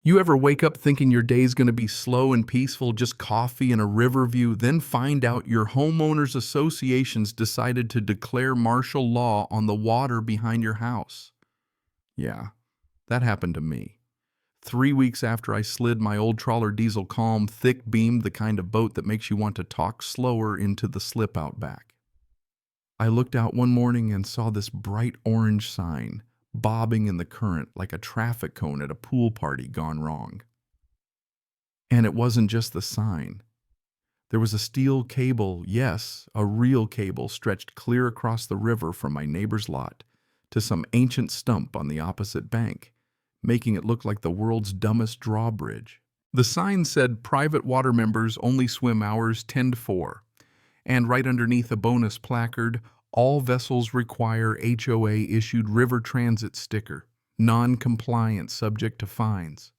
You ever wake up thinking your day's going to be slow and peaceful, just coffee and a river view, then find out your homeowners associations decided to declare martial law on the water behind your house? Yeah, that happened to me. 3 weeks after I slid my old trawler diesel calm, thick-beamed, the kind of boat that makes you want to talk slower, into the slip out back. I looked out one morning and saw this bright orange sign, bobbing in the current like a traffic cone at a pool party gone wrong. And it wasn't just the sign. There was a steel cable, yes, a real cable, stretched clear across the river from my neighbor's lot to some ancient stump on the opposite bank, making it look like the world's dumbest drawbridge. The sign said private water members only swim hours 10 to 4, and right underneath a bonus placard, all vessels require HOA-issued river transit sticker, non-compliant subject to fines.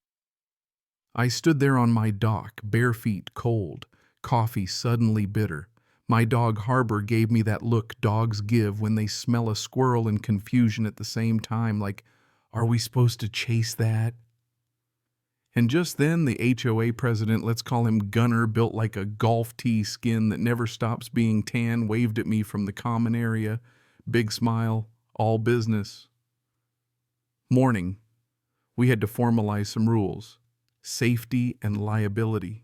I stood there on my dock, bare feet, cold, coffee suddenly bitter. My dog Harbor gave me that look dogs give when they smell a squirrel in confusion at the same time, like, are we supposed to chase that? And just then, the HOA president, let's call him Gunner, built like a golf tee skin that never stops being tan, waved at me from the common area. Big smile, all business. Morning. We had to formalize some rules. Safety and liability.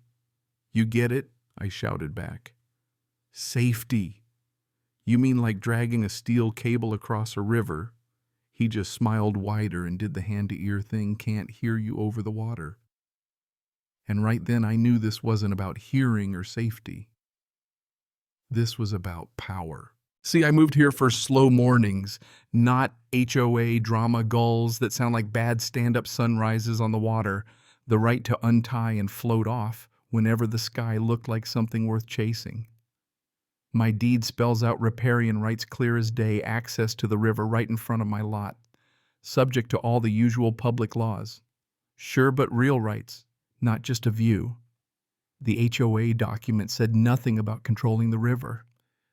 You get it? I shouted back. Safety. You mean like dragging a steel cable across a river? He just smiled wider and did the hand-to-ear thing, can't hear you over the water. And right then I knew this wasn't about hearing or safety. This was about power. See, I moved here for slow mornings, not HOA drama gulls that sound like bad stand-up sunrises on the water, the right to untie and float off whenever the sky looked like something worth chasing. My deed spells out riparian rights clear as day, access to the river right in front of my lot, subject to all the usual public laws. Sure but real rights, not just a view. The HOA document said nothing about controlling the river.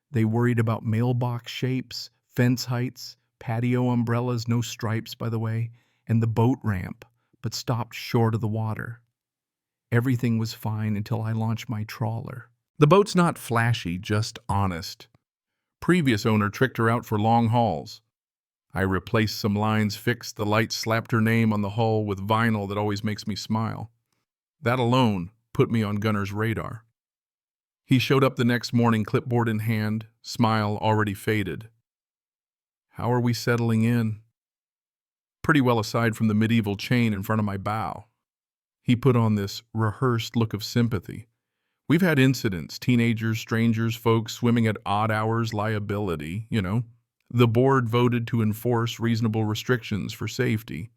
They worried about mailbox shapes, fence heights, patio umbrellas, no stripes by the way, and the boat ramp, but stopped short of the water. Everything was fine until I launched my trawler. The boat's not flashy, just honest. Previous owner tricked her out for long hauls. I replaced some lines, fixed the lights, slapped her name on the hull with vinyl that always makes me smile. That alone put me on Gunner's radar. He showed up the next morning, clipboard in hand, smile already faded. How are we settling in? Pretty well, aside from the medieval chain in front of my bow. He put on this rehearsed look of sympathy. We've had incidents, teenagers, strangers, folks swimming at odd hours, liability, you know. The board voted to enforce reasonable restrictions for safety.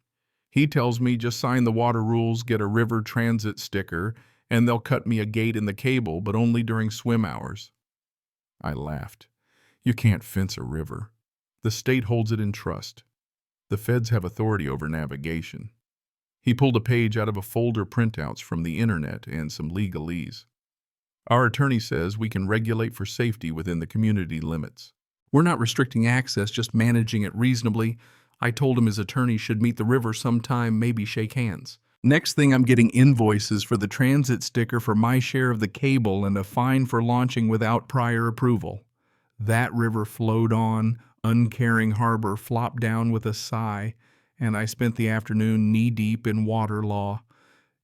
He tells me just sign the water rules, get a river transit sticker, and they'll cut me a gate in the cable, but only during swim hours. I laughed. You can't fence a river. The state holds it in trust. The feds have authority over navigation. He pulled a page out of a folder printouts from the internet and some legalese. Our attorney says we can regulate for safety within the community limits. We're not restricting access, just managing it reasonably. I told him his attorney should meet the river sometime, maybe shake hands. Next thing, I'm getting invoices for the transit sticker for my share of the cable and a fine for launching without prior approval. That river flowed on, uncaring Harbor flopped down with a sigh, and I spent the afternoon knee-deep in water law.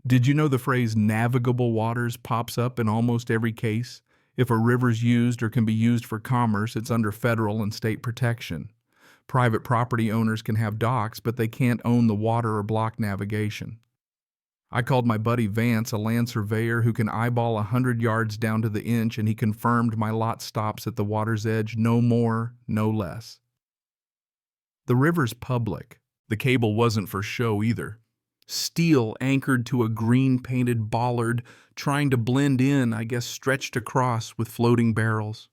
Did you know the phrase navigable waters pops up in almost every case? If a river's used or can be used for commerce, it's under federal and state protection. Private property owners can have docks, but they can't own the water or block navigation. I called my buddy Vance, a land surveyor who can eyeball 100 yards down to the inch, and he confirmed my lot stops at the water's edge, no more, no less. The river's public. The cable wasn't for show either. Steel anchored to a green-painted bollard, trying to blend in, I guess stretched across with floating barrels.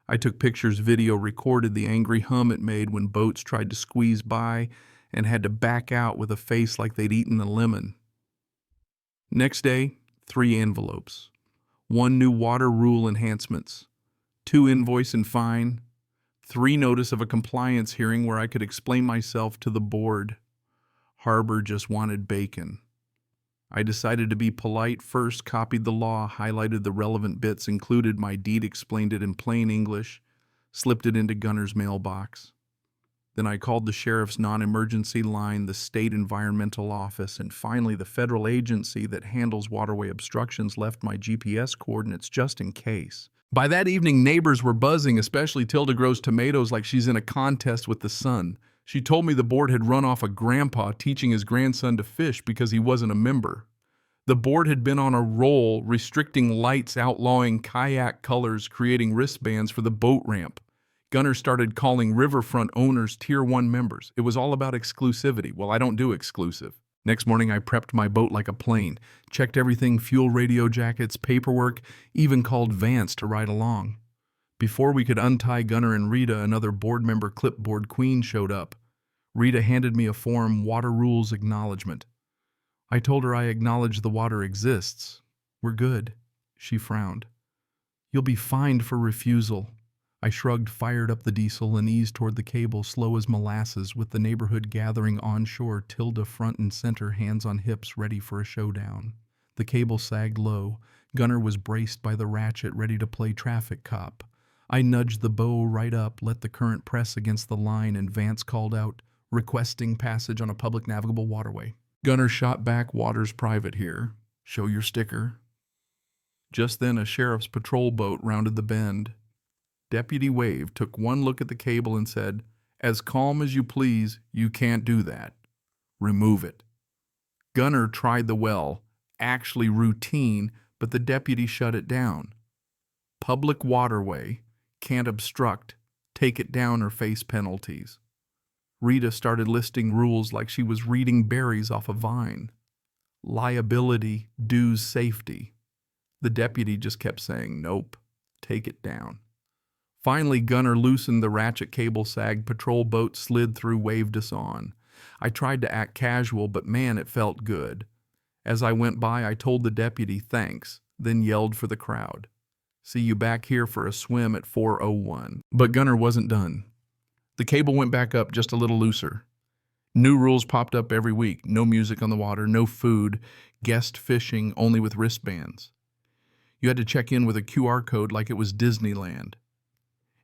I took pictures, video, recorded the angry hum it made when boats tried to squeeze by and had to back out with a face like they'd eaten a lemon. Next day, 3 envelopes. 1 new water rule enhancements, 2 invoice and fine, 3 notice of a compliance hearing where I could explain myself to the board. Harbor just wanted bacon. I decided to be polite first, copied the law, highlighted the relevant bits, included my deed, explained it in plain English, slipped it into Gunner's mailbox. Then I called the sheriff's non-emergency line, the state environmental office, and finally the federal agency that handles waterway obstructions left my GPS coordinates just in case. By that evening, neighbors were buzzing, especially Tilda grows tomatoes like she's in a contest with the sun. She told me the board had run off a grandpa teaching his grandson to fish because he wasn't a member. The board had been on a roll, restricting lights, outlawing kayak colors, creating wristbands for the boat ramp. Gunner started calling riverfront owners Tier 1 members. It was all about exclusivity. Well, I don't do exclusive. Next morning, I prepped my boat like a plane, checked everything, fuel, radio jackets, paperwork, even called Vance to ride along. Before we could untie Gunner and Rita, another board member, clipboard queen, showed up. Rita handed me a form, Water Rules Acknowledgement. I told her I acknowledge the water exists. We're good. She frowned. You'll be fined for refusal. I shrugged, fired up the diesel, and eased toward the cable, slow as molasses, with the neighborhood gathering onshore, Tilda front and center, hands on hips, ready for a showdown. The cable sagged low. Gunner was braced by the ratchet, ready to play traffic cop. I nudged the bow right up, let the current press against the line, and Vance called out, requesting passage on a public navigable waterway. Gunner shot back, water's private here. Show your sticker. Just then, a sheriff's patrol boat rounded the bend. Deputy waved, took one look at the cable, and said, "As calm as you please, you can't do that. Remove it." Gunner tried the well, actually routine, but the deputy shut it down. Public waterway, can't obstruct, take it down or face penalties. Rita started listing rules like she was reading berries off a vine. Liability, dues, safety. The deputy just kept saying, nope, take it down. Finally, Gunner loosened the ratchet cable sag, patrol boat slid through, waved us on. I tried to act casual, but man, it felt good. As I went by, I told the deputy thanks, then yelled for the crowd. See you back here for a swim at 4:01. But Gunner wasn't done. The cable went back up just a little looser. New rules popped up every week. No music on the water, no food, guest fishing only with wristbands. You had to check in with a QR code like it was Disneyland.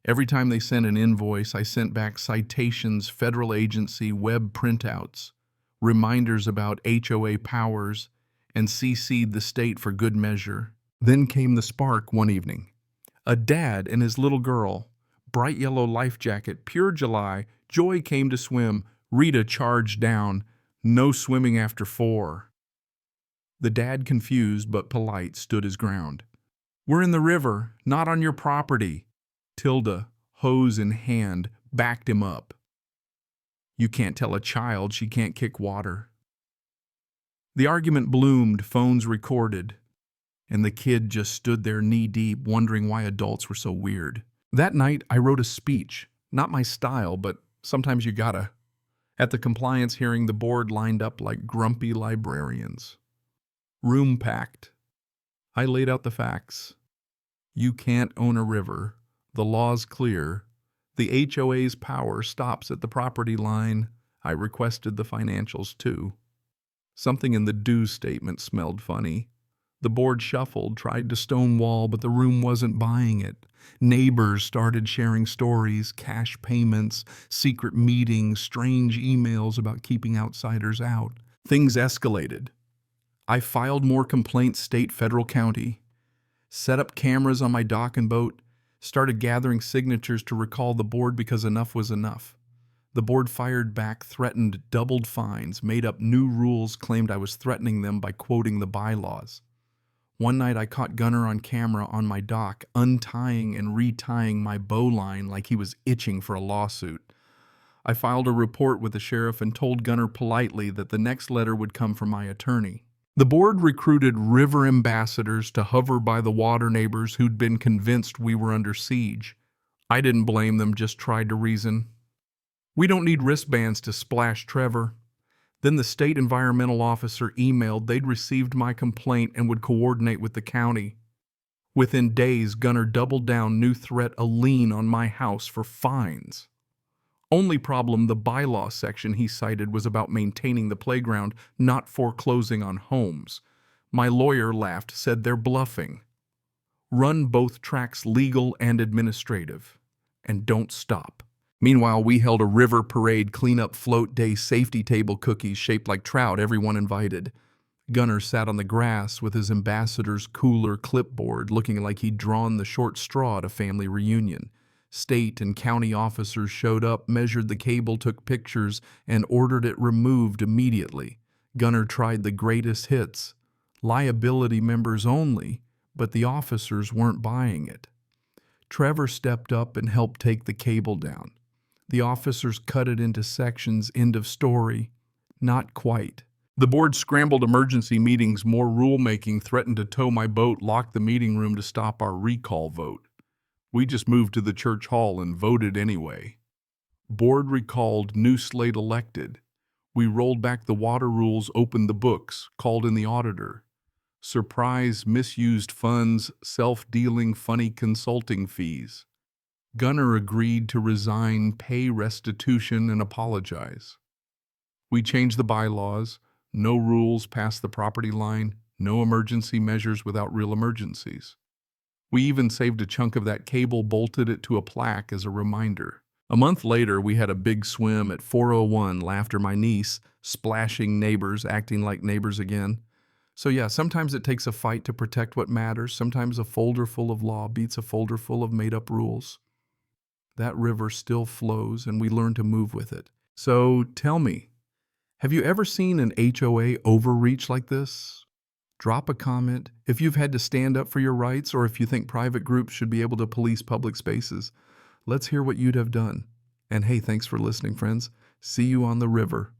Every time they sent an invoice, I sent back citations, federal agency, web printouts, reminders about HOA powers, and CC'd the state for good measure. Then came the spark one evening. A dad and his little girl, bright yellow life jacket, pure July, Joy came to swim, Rita charged down, no swimming after 4. The dad, confused but polite, stood his ground. We're in the river, not on your property. Tilda, hose in hand, backed him up. You can't tell a child she can't kick water. The argument bloomed, phones recorded, and the kid just stood there knee-deep, wondering why adults were so weird. That night, I wrote a speech. Not my style, but sometimes you gotta. At the compliance hearing, the board lined up like grumpy librarians. Room packed. I laid out the facts. You can't own a river. The law's clear. The HOA's power stops at the property line. I requested the financials too. Something in the dues statement smelled funny. The board shuffled, tried to stonewall, but the room wasn't buying it. Neighbors started sharing stories, cash payments, secret meetings, strange emails about keeping outsiders out. Things escalated. I filed more complaints state, federal, county, set up cameras on my dock and boat, started gathering signatures to recall the board because enough was enough. The board fired back, threatened doubled fines, made up new rules, claimed I was threatening them by quoting the bylaws. One night I caught Gunner on camera on my dock, untying and retying my bowline like he was itching for a lawsuit. I filed a report with the sheriff and told Gunner politely that the next letter would come from my attorney. The board recruited river ambassadors to hover by the water neighbors who'd been convinced we were under siege. I didn't blame them, just tried to reason. We don't need wristbands to splash Trevor. Then the state environmental officer emailed they'd received my complaint and would coordinate with the county. Within days, Gunner doubled down, new threat, a lien on my house for fines. Only problem, the bylaw section he cited was about maintaining the playground, not foreclosing on homes. My lawyer laughed, said they're bluffing. Run both tracks, legal and administrative, and don't stop. Meanwhile, we held a river parade, cleanup float day, safety table cookies shaped like trout, everyone invited. Gunner sat on the grass with his ambassador's cooler clipboard, looking like he'd drawn the short straw at a family reunion. State and county officers showed up, measured the cable, took pictures, and ordered it removed immediately. Gunner tried the greatest hits. Liability members only, but the officers weren't buying it. Trevor stepped up and helped take the cable down. The officers cut it into sections, end of story. Not quite. The board scrambled emergency meetings, more rulemaking, threatened to tow my boat, locked the meeting room to stop our recall vote. We just moved to the church hall and voted anyway. Board recalled, new slate elected. We rolled back the water rules, opened the books, called in the auditor. Surprise, misused funds, self-dealing, funny consulting fees. Gunner agreed to resign, pay restitution, and apologize. We changed the bylaws, no rules past the property line, no emergency measures without real emergencies. We even saved a chunk of that cable, bolted it to a plaque as a reminder. A month later, we had a big swim at 401, laughter my niece, splashing neighbors, acting like neighbors again. So yeah, sometimes it takes a fight to protect what matters. Sometimes a folder full of law beats a folder full of made-up rules. That river still flows, and we learn to move with it. So tell me, have you ever seen an HOA overreach like this? Drop a comment if you've had to stand up for your rights, or if you think private groups should be able to police public spaces. Let's hear what you'd have done. And hey, thanks for listening, friends. See you on the river.